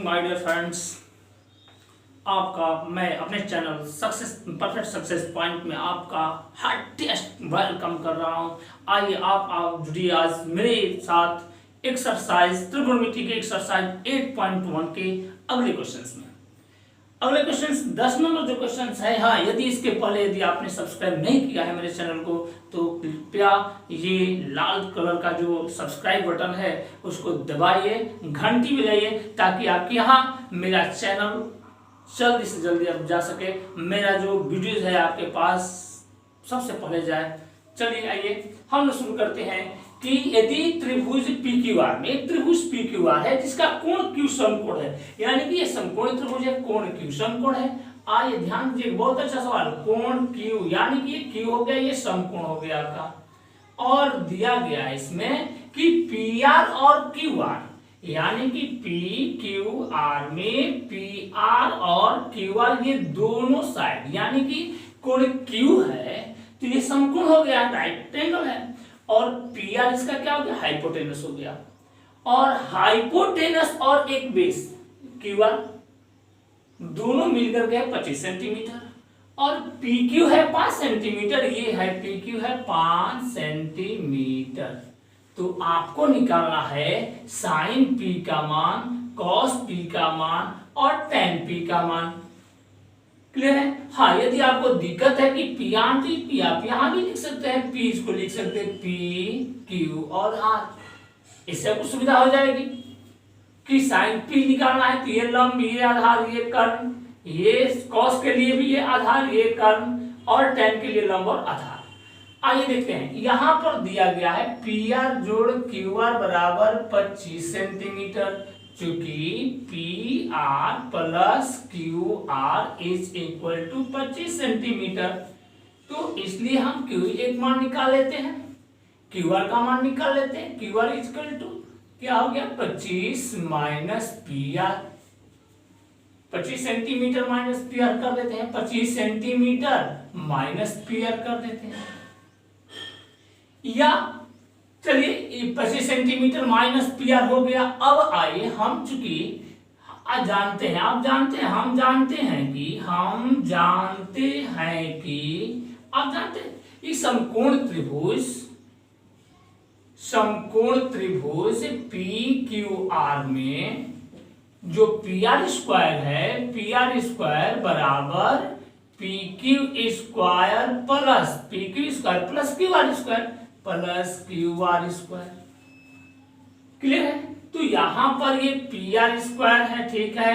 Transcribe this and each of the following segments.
My dear friends, आपका मैं अपने channel success perfect success point में आपका हार्टिएस्ट वेलकम कर रहा हूं। आइए आप जुड़िए आज मेरे साथ एक्सरसाइज त्रिकोणमिति के एक्सरसाइज 8.1 के अगले क्वेश्चंस में। अगले क्वेश्चंस 10 नंबर जो क्वेश्चंस है, हाँ, यदि आपने सब्सक्राइब नहीं किया है मेरे चैनल को तो कृपया ये लाल कलर का जो सब्सक्राइब बटन है उसको दबाइए, घंटी बजाइए ताकि आपके यहाँ मेरा चैनल जल्दी से जल्दी अब जा सके, मेरा जो वीडियोज है आपके पास सबसे पहले जाए। चलिए आइए हम लोग शुरू करते हैं कि यदि त्रिभुज PQR में एक त्रिभुज PQR है जिसका कोण Q समकोण है, यानी कि ये समकोणी त्रिभुज है, कोण Q समकोण है। आइए ध्यान दीजिए, बहुत अच्छा सवाल। कोण Q यानी कि ये Q हो गया, ये समकोण हो गया आपका, और दिया गया है इसमें कि PR और QR यानी कि PQR में PR और QR ये दोनों साइड यानी कि कोण Q है तो ये समकोण हो गया, राइट एंगल है, और PR इसका क्या हो गया, हाइपोटेनस हो गया, और हाइपोटेनस और एक बेस QR दोनों मिलकर के 25 सेंटीमीटर, और PQ है 5 सेंटीमीटर, ये है PQ है 5 सेंटीमीटर। तो आपको निकालना है साइन P का मान, कॉस P का मान और tan P का मान। क्लियर है? हाँ, यदि आपको दिक्कत है कि P आप यहां भी लिख सकते हैं, P इसको लिख सकते हैं P Q और R, इससे आपको सुविधा हो जाएगी कि साइन P निकालना है तो ये लंब, ये आधार, ये कर्ण, ये कॉस के लिए भी ये आधार, ये कर्ण, और tan के लिए लंब और आधार। आइए देखते हैं, यहां पर दिया गया है PR जोड़ QR बराबर 25 सेंटीमीटर, चूंकि PR plus QR is equal to 25 centimetre, तो इसलिए हम Q एक मान निकाल लेते हैं, QR का मान निकाल लेते हैं। QR इज इक्वल टू क्या हो गया, 25 minus PR, 25 centimetre minus PR कर देते हैं, 25 सेंटीमीटर माइनस PR कर देते हैं, या चलिए 25 सेंटीमीटर माइनस PR हो गया। अब आइए हम चूंकि हम जानते हैं कि समकोण त्रिभुज PQR में जो PR स्क्वायर है, PR स्क्वायर बराबर PQ square plus QR square plus QR square. Clear है? तो यहां पर ये PR स्क्वायर है, ठीक है,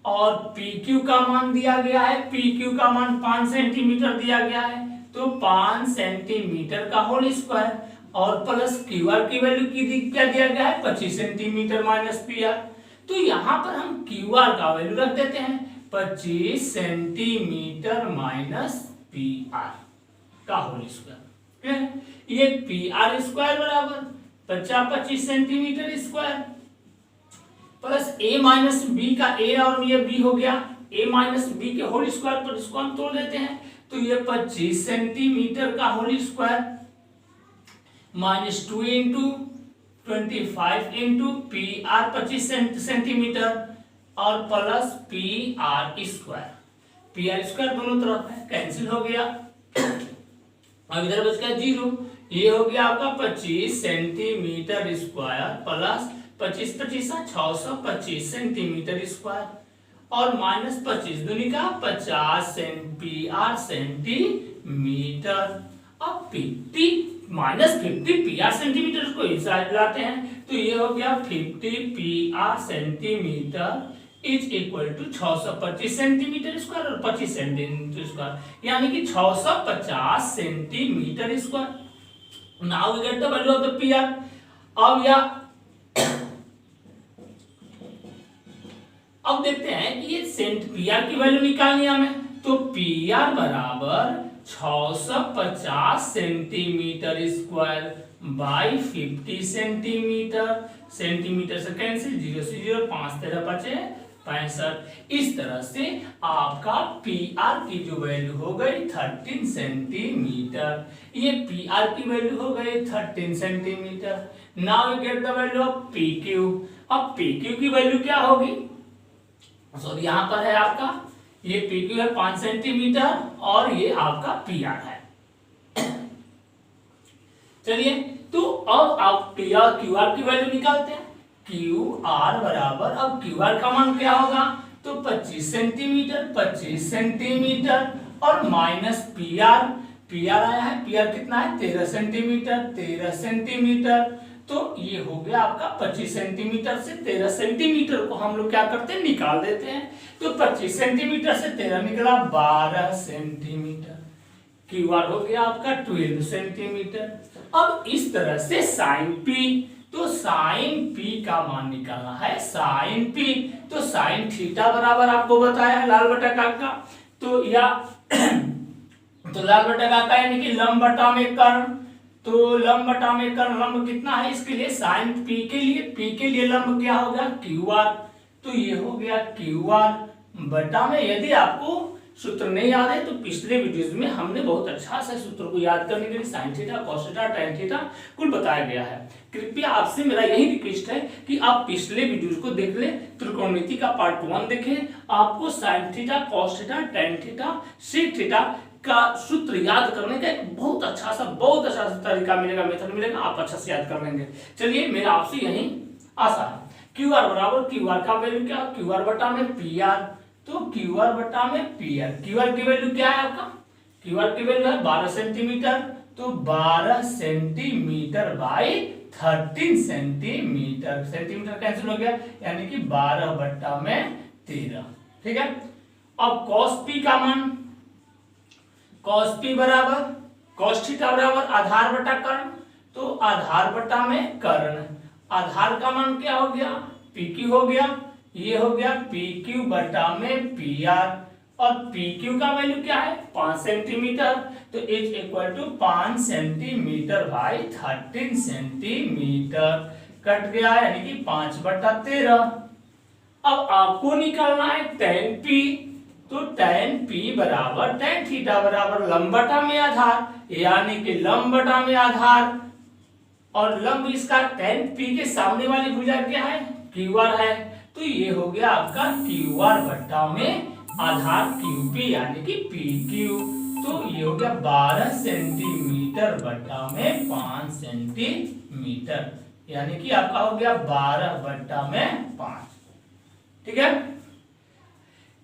और PQ का मान दिया गया है, PQ का मान 5 सेंटीमीटर दिया गया है, तो 5 सेंटीमीटर का होल स्क्वायर, और प्लस QR की वैल्यू क्या दिया गया है, 25 सेंटीमीटर माइनस PR। तो यहां पर हम QR का वैल्यू रख देते हैं 25 सेंटीमीटर माइनस PR का होल स्क्वायर। ये PR स्क्वायर बराबर 25 centimetre square plus A minus B का A और ये B हो गया, A माइनस B के होल स्क्वायर पर इसको हम तोड़ देते हैं, तो ये 25 सेंटीमीटर का whole square minus 2 into 25 into PR 25 centimetre और प्लस PR स्क्वायर दोनों तरफ है, कैंसिल हो गया, अब इधर बच गया 0, ये हो गया आपका 25 centimetre square plus 25 625 centimetre square, और माइनस 25 दूनी का 50 PR सेंटीमीटर। अब 50 माइनस 50 PR सेंटीमीटर को इस साइड लाते हैं, तो ये हो गया 50 PR centimetre is equal to 625 centimetre square और 25 सेंटीमीटर स्क्वायर, यानी कि 650 centimetre square. Now we get the value of the PR। अब देखते हैं कि ये PR की वैल्यू निकालनी है हमें, तो PR बराबर 650 सेंटीमीटर स्क्वायर बाई 50 सेंटीमीटर से कैंसिल, 0 से 0, 5 13 बचे 65। इस तरह से आपका PR की जो वैल्यू हो गई 13 सेंटीमीटर, ये PR की वैल्यू हो गई 13 centimetre. Now we get the value of PQ। अब PQ की वैल्यू क्या होगी, सॉरी यहाँ पर है आपका ये PQ है 5 सेंटीमीटर और ये आपका PR है। चलिए तो अब आप PR QR की वैल्यू निकालते हैं। QR बराबर, अब QR का मान क्या होगा, तो 25 सेंटीमीटर और माइनस PR आया है, PR कितना है 13 सेंटीमीटर, तो ये हो गया आपका 25 सेंटीमीटर से 13 सेंटीमीटर को हम लोग क्या करते हैं, निकाल देते हैं। तो 25 सेंटीमीटर से 13 निकला 12 सेंटीमीटर। QR हो गया आपका 12 सेंटीमीटर। अब इस तरह से साइन P, तो साइन P का मान निकालना है, साइन P, तो साइन थीटा बराबर आपको बताया है लाल बटा का, तो या तो लाल बटा का यानी कि लंब बटा में कर्ण, तो लंब बटा में कर्ण, लंब कितना है इसके लिए साइन P के लिए लंब क्या होगा QR, तो ये हो गया QR बटा में। यदि आपको सूत्र नहीं याद है तो पिछले वीडियोस में हमने बहुत अच्छा से सूत्र को याद करने के लिए sign theta, cos theta, tan theta कुल बताया गया है। कृपया आपसे मेरा यही रिक्वेस्ट है कि आप पिछले वीडियोस को देख ले, त्रिकोणमिति का पार्ट 1 देखें, आपको sine theta, cos theta, tan theta, sec theta का सूत्र याद करने का एक बहुत अच्छा सा तरीका मिलेगा, मेथड मिलेगा, आप अच्छा से याद कर लेंगे। चलिए मेरा आपसे यही आशा है। QR बराबर, QR का वैल्यू क्या, QR बटा में PR, तो QR बटा में PR। QR की वैल्यू क्या है आपका, QR की वैल्यू है 12 सेंटीमीटर, तो 12 centimetre by 13 centimetre, centimetre cancel हो गया यानी कि 12 बटा में 13। ठीक है, अब cos P का मान, cos P बराबर cos थीटा बराबर आधार बटा कर्ण, तो आधार बटा में कर्ण, आधार का मान क्या हो गया PQ हो गया, ये हो गया PQ बटा में PR, और PQ का वैल्यू क्या है 5 सेंटीमीटर, तो is equal to 5 centimetre by 13 centimetre, cut गया यानी कि 5 बटा 13। अब आपको निकालना है tan P, तो tan P बराबर tan थीटा बराबर लंब बटा में आधार, यानी कि लंब बटा में आधार, और लंब इसका tan P के सामने वाली भुजा क्या है QR है, तो ये हो गया आपका QR बटा में आधार QP यानी कि PQ, तो ये हो गया 12 सेंटीमीटर बटा में 5 सेंटीमीटर, यानी कि आपका हो गया 12 बटा में 5। ठीक है,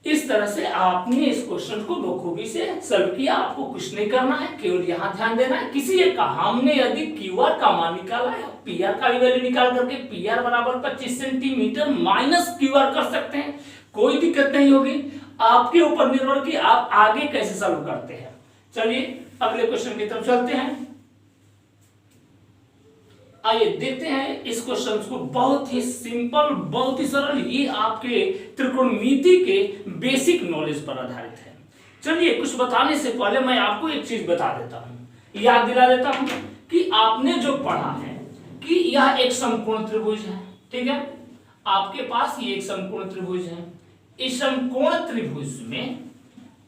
इस तरह से आपने इस क्वेश्चन को बखूबी से सॉल्व किया। आपको कुछ नहीं करना है, केवल यहाँ ध्यान देना है। किसी एक का हमने यदि QR का मान निकाला है, PR का भी वैल्यू निकाल करके PR बराबर 25 सेंटीमीटर माइनस QR कर सकते हैं, कोई दिक्कत नहीं होगी, आपके ऊपर निर्भर कि आप आगे कैसे सॉल्व करते हैं। चलिए अगले क्वेश्चन की तरफ चलते हैं। आइए देखते हैं इस क्वेश्चन को, बहुत ही सिंपल, बहुत ही सरल, ये आपके त्रिकोणमिति के बेसिक नॉलेज पर आधारित है। चलिए कुछ बताने से पहले मैं आपको एक चीज बता देता हूँ, याद दिला देता हूँ कि आपने जो पढ़ा है कि यह एक समकोण त्रिभुज है। ठीक है, आपके पास ये एक समकोण त्रिभुज है। इस समकोण त्रिभुज में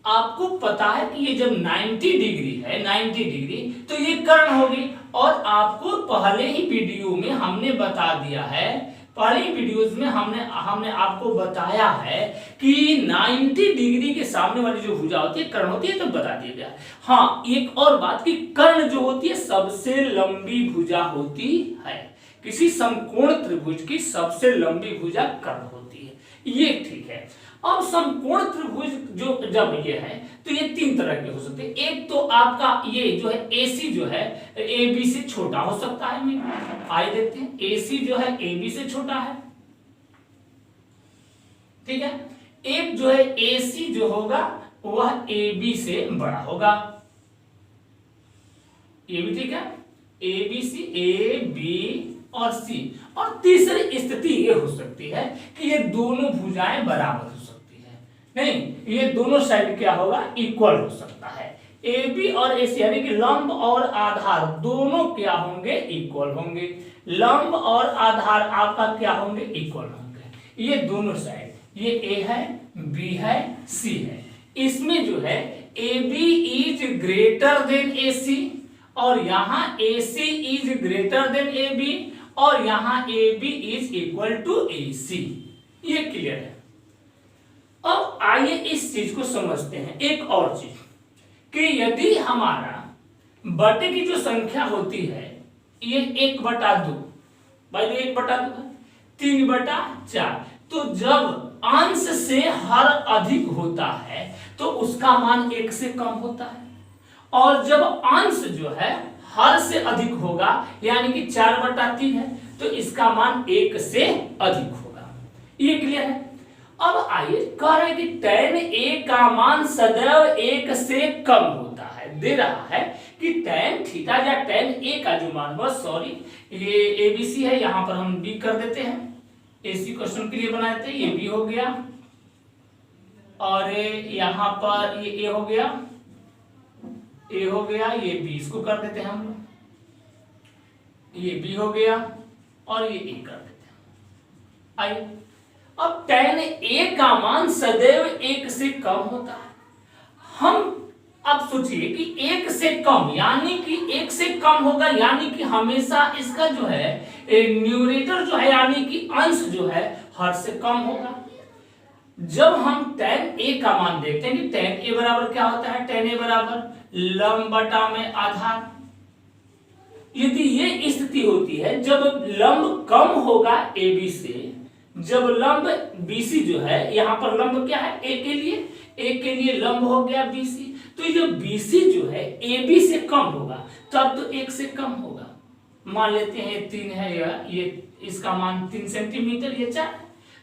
आपको पता है कि ये जब 90 डिग्री है, 90 डिग्री, तो ये कर्ण होगी, और आपको पहले ही वीडियो में हमने बता दिया है, पहले ही वीडियोस में हमने आपको बताया है कि 90 डिग्री के सामने वाली जो भुजा होती है कर्ण होती है, तो बता दिया गया। हाँ, एक और बात कि कर्ण जो होती है सबसे लंबी भुजा होती है, किसी समकोण त्रिभुज की सबसे लंबी भुजा कर्ण होती है, ये ठीक है। अब समकोण त्रिभुज जो जब ये है तो ये 3 तरह के हो सकते हैं। एक तो आपका ये जो है AC जो है AB से छोटा हो सकता है, आइए देखते हैं, AC जो है AB से छोटा है। ठीक है, एक जो है AC जो होगा वह AB से बड़ा होगा, ये भी ठीक है, ABC, AB और C। और तीसरी स्थिति ये हो सकती है कि ये दोनों भुजाएं बराबर हो सकती है, नहीं, ये दोनों साइड क्या होगा इक्वल हो सकता है। AB और AC यानी कि लंब और आधार दोनों क्या होंगे इक्वल होंगे, लंब और आधार आपका क्या होंगे इक्वल होंगे, ये दोनों साइड, ये A है, B है, C है। इसमें जो है AB is greater than AC, और यहाँ AC is greater than AB, और यहाँ AB is equal to AC, ये क्लियर है। आइए इस चीज को समझते हैं। एक और चीज कि यदि हमारा बटे की जो संख्या होती है ये 1/2, भाई 1/2 3/4, तो जब अंश से हर अधिक होता है तो उसका मान 1 से कम होता है, और जब अंश जो है हर से अधिक होगा यानी कि 4/3 है तो इसका मान 1 से अधिक होगा। ये क्लियर है। अब आइए कह रहे हैं कि tan a का मान सदैव 1 से कम होता है। दे रहा है कि tan थीटा या tan a का जो मान हुआ, सॉरी ये ABC है, यहां पर हम B कर देते हैं, AC क्वेश्चन के लिए बनाए थे, ये B हो गया और यहां पर ये A हो गया, A हो गया, ये B इसको कर देते हैं हम लोग, ये B हो गया और ये A कर देते हैं। आइए अब tan a का मान सदैव 1 से कम होता है। हम अब सोचिए कि 1 से कम यानी कि 1 से कम होगा, यानी कि हमेशा इसका जो है न्यूमरेटर जो है यानी कि अंश जो है हर से कम होगा। जब हम tan a का मान देखते हैं कि tan a बराबर क्या होता है, tan a बराबर लंब बटा में आधार। यदि ये स्थिति होती है जब लंब कम होगा AB से, जब लंब BC जो है, यहां पर लंब क्या है A के लिए लंब हो गया BC, तो जब BC जो है AB से कम होगा तब तो 1 से कम होगा। मान लेते हैं 3 है, ये इसका मान 3 सेंटीमीटर, ये 4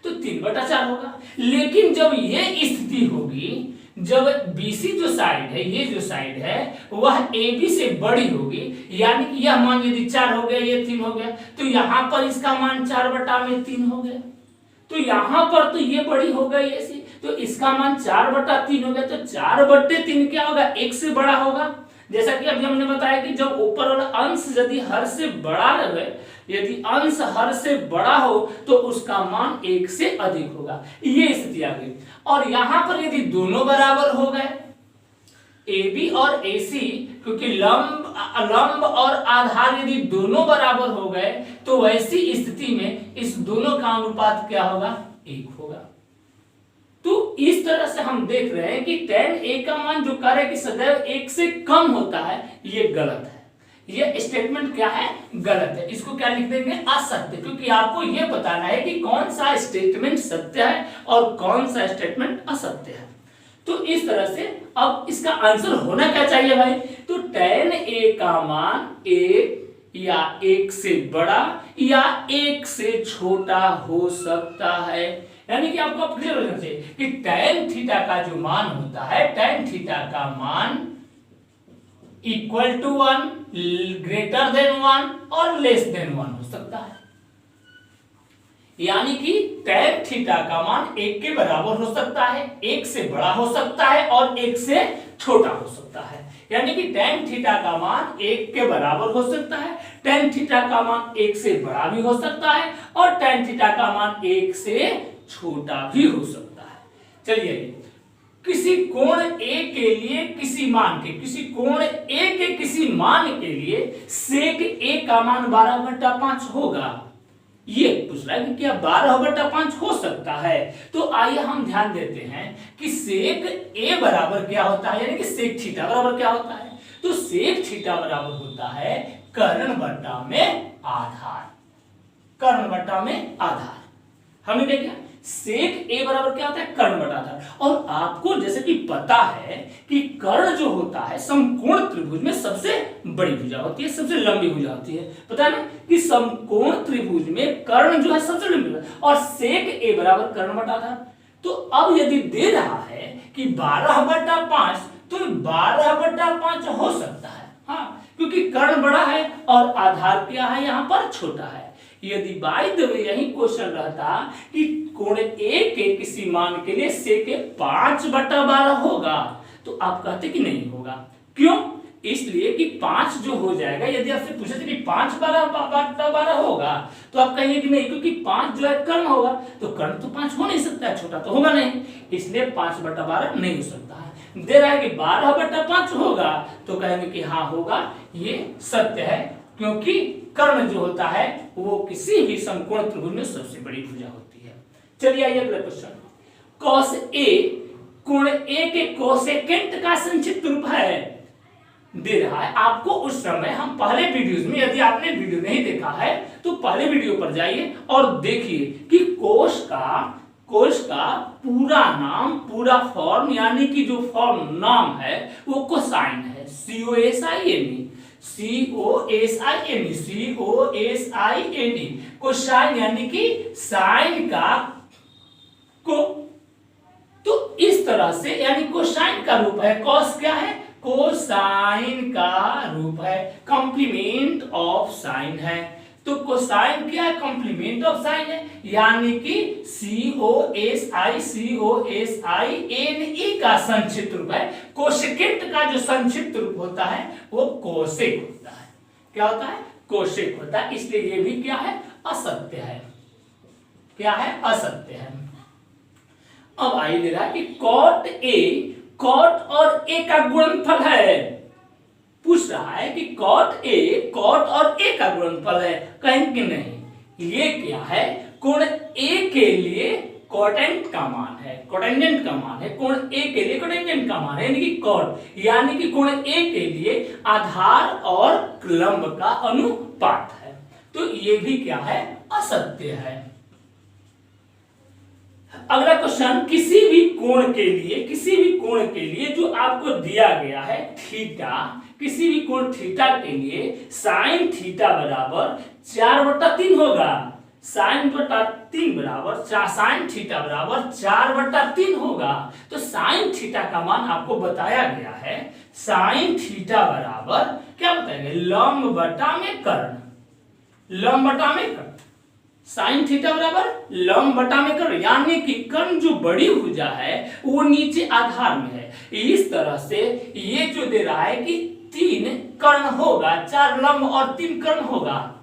तो 3/4 होगा। लेकिन जब ये स्थिति होगी, जब BC जो साइड है, ये जो साइड है वह AB से बड़ी होगी, यानी कि यह मान यदि 4 हो गया, ये 3 हो गया, तो यहां पर इसका मान 4/3 हो गया। तो यहां पर तो ये बड़ी हो गई ऐसी, तो इसका मान 4/3 हो गया, तो 4/3 क्या होगा, 1 से बड़ा होगा। जैसा कि अभी हमने बताया कि जब ऊपर वाला अंश यदि हर से बड़ा रहे, यदि अंश हर से बड़ा हो तो उसका मान 1 से अधिक होगा। ये स्थिति आ गई। और यहां पर यदि दोनों बराबर हो गए, AB और AC, क्योंकि लंब और आधार यदि दोनों बराबर हो गए तो वैसी स्थिति में इस दोनों का अनुपात क्या होगा, 1 होगा। तो इस तरह से हम देख रहे हैं कि tan a का मान जो कह रहे हैं कि सदैव 1 से कम होता है, ये गलत है। ये स्टेटमेंट क्या है, गलत है। इसको क्या लिख देंगे, असत्य, क्योंकि आपको ये बताना है कि कौन सा स्टेटमेंट सत्य है और कौन सा स्टेटमेंट असत्य है। तो इस तरह से अब इसका आंसर होना क्या चाहिए भाई, तो tan a का मान 1 या 1 से बड़ा या 1 से छोटा हो सकता है। यानी कि आपको क्लियर हो जाना चाहिए कि tan थीटा का जो मान होता है, tan थीटा का मान इक्वल टू 1, ग्रेटर देन 1 और लेस देन 1 हो सकता है। यानी कि tan थीटा का मान 1 के बराबर हो सकता है, 1 से बड़ा हो सकता है और 1 से छोटा हो सकता है। यानी कि tan थीटा का मान 1 के बराबर हो सकता है, tan थीटा का मान 1 से बड़ा भी हो सकता है और tan थीटा का मान 1 से छोटा भी हो सकता है। चलिए, किसी कोण A के लिए किसी मान के, किसी कोण A के किसी मान के लिए sec A का मान 12/5 होगा। ये पूछ रहा है कि क्या 12/5 हो सकता है। तो आइए हम ध्यान देते हैं कि sec A बराबर क्या होता है, यानी कि sec थीटा बराबर क्या होता है, तो sec थीटा बराबर होता है कर्ण बटा में आधार। कर्ण बटा में आधार हमने देखा sec A बराबर क्या होता है, कर्ण बटा आधार। और आपको जैसे कि पता है कि कर्ण जो होता है समकोण त्रिभुज में सबसे बड़ी भुजा होती है, सबसे लंबी भुजा होती है। पता है ना कि समकोण त्रिभुज में कर्ण जो है सबसे लंबी भुजा, और sec A बराबर कर्ण बटा आधार। तो अब यदि दे रहा है कि 12/5, तो 12/5 हो सकता है, हाँ, क्योंकि कर्ण बड़ा है और आधार क्या है, यहाँ पर छोटा है। यदि बाय द वे यही क्वेश्चन रहता कि कोण A के किसी मान के लिए sec 5/12 होगा, तो आप कहते कि नहीं होगा। क्यों? इसलिए कि 5 जो हो जाएगा, यदि आपसे पूछे थे कि 5/12 होगा तो आप कहेंगे कि नहीं, क्योंकि 5 जो है कर्ण होगा, तो कर्ण तो 5 हो नहीं सकता है, छोटा तो होगा नहीं, इसलिए 5/12 नहीं हो सकता है। दे रहा है कि 12/5 होगा, तो कहेंगे कि हाँ होगा, ये सत्य है, क्योंकि कर्ण जो होता है वो किसी भी समकोण त्रिभुज में सबसे बड़ी भुजा होती है। चलिए आइए अगला क्वेश्चन। cos A कोण ए के कोसेकेंट का संक्षिप्त रूप है दे रहा है आपको। उस समय हम पहले वीडियोस में, यदि आपने वीडियो नहीं देखा है तो पहले वीडियो पर जाइए और देखिए कि कोश का पूरा नाम, पूरा फॉर्म, यानी कि जो फॉर्म नाम है वो कोसाइन है, COSINE, कोसाइन यानी कि साइन का को। तो इस तरह से यानी कोसाइन का रूप है, कॉस क्या है, कोसाइन का रूप है, कॉम्प्लीमेंट ऑफ साइन है। तो कोसाइन क्या है, कॉम्प्लीमेंट ऑफ साइन है, यानी कि COSINE का संक्षिप्त रूप है। कोसेकेंट का जो संक्षिप्त रूप होता है वो कोसेक होता है। क्या होता है, कोसेक होता है। इसलिए ये भी क्या है, असत्य है। क्या है, असत्य है। अब आइए दे रहा है कि कॉट और ए का गुणनफल है। पूछ रहा है कि कॉट और ए का गुणनफल है, कहेंगे नहीं। ये क्या है, कोण ए के लिए कोटेंट का मान है, कोटेंजेंट का मान है। कोण ए के लिए कोटेंजेंट का मान है, यानी कि कॉट, यानी कि कोण ए के लिए आधार और लंब का अनुपात है। तो ये भी क्या है, असत्य है। अगला क्वेश्चन, किसी भी कोण के लिए जो आपको दिया गया है थीटा, किसी भी कोण थीटा के लिए साइन थीटा बराबर 4/3 होगा। साइन थीटा बराबर 4/3 होगा। तो साइन थीटा का मान आपको बताया गया है, साइन थीटा बराबर क्या बताया गया, लंब बटा में कर्ण, लंब बटा में कर्ण। साइन थीटा बराबर लंब बटा में कर्ण, यानी कि कर्ण जो बड़ी भुजा है वो नीचे आधार में है। इस तरह से ये जो दे रहा है कि 3 कर्ण होगा, 4 लंब और 3 कर्ण होगा,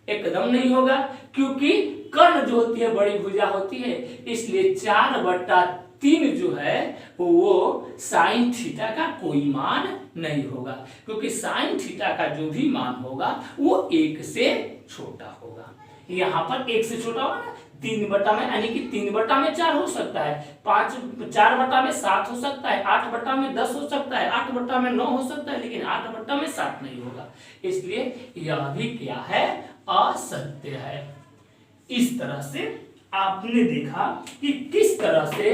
एकदम नहीं होगा, क्योंकि कर्ण जो होती है बड़ी भुजा होती है, इसलिए 4/3 जो है वो साइन थीटा का कोई मान नहीं होगा, क्योंकि साइन थीटा का जो भी मान होगा वो 1 से छोटा होगा। यहाँ पर 1 से छोटा होगा ना, 3 में, यानी कि 3/4 हो सकता है, 4/7 हो सकता है, 8/10 हो सकता है, 8/9 हो सकता है, लेकिन 8/7 नहीं होगा। इसलिए यह भी क्या है, असत्य है। इस तरह से आपने देखा कि किस तरह से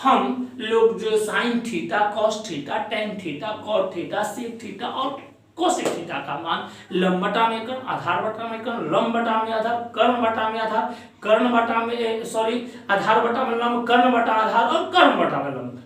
हम लोग जो sine theta, cos theta, tan theta, cot theta, sec theta और कोसेक थीटा का मान लंब बटा में कर्ण, आधार बटा में कर्ण, लंब बटा में आधार, कर्ण बटा में आधार, कर्ण बटा में सॉरी आधार बटा में लंब, कर्ण बटा आधार और कर्ण बटा में लंब,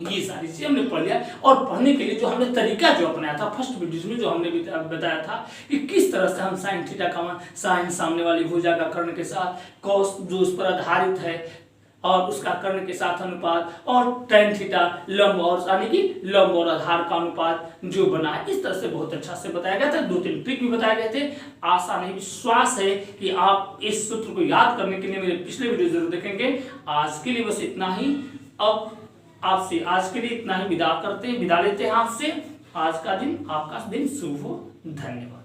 ये सारी चीजें हमने पढ़ लिया। और पढ़ने के लिए जो हमने तरीका जो अपनाया था फर्स्ट वीडियो में, जो हमने बताया था कि किस तरह से हम साइन थीटा का मान, साइन सामने वाली भुजा का कर्ण के साथ, कॉस जो उस पर आधारित है और उसका कर्ण के साथ अनुपात, और टेन थीटा लंब और यानी कि लंब और आधार का अनुपात जो बना है, इस तरह से बहुत अच्छा से बताया गया था। 2-3 ट्रिक भी बताए गए थे। आशा नहीं विश्वास है कि आप इस सूत्र को याद करने के लिए मेरे पिछले वीडियो जरूर देखेंगे। आज के लिए बस इतना ही। अब आपसे आज के लिए इतना ही विदा लेते हैं आपसे। आज का दिन आपका दिन शुभ हो। धन्यवाद।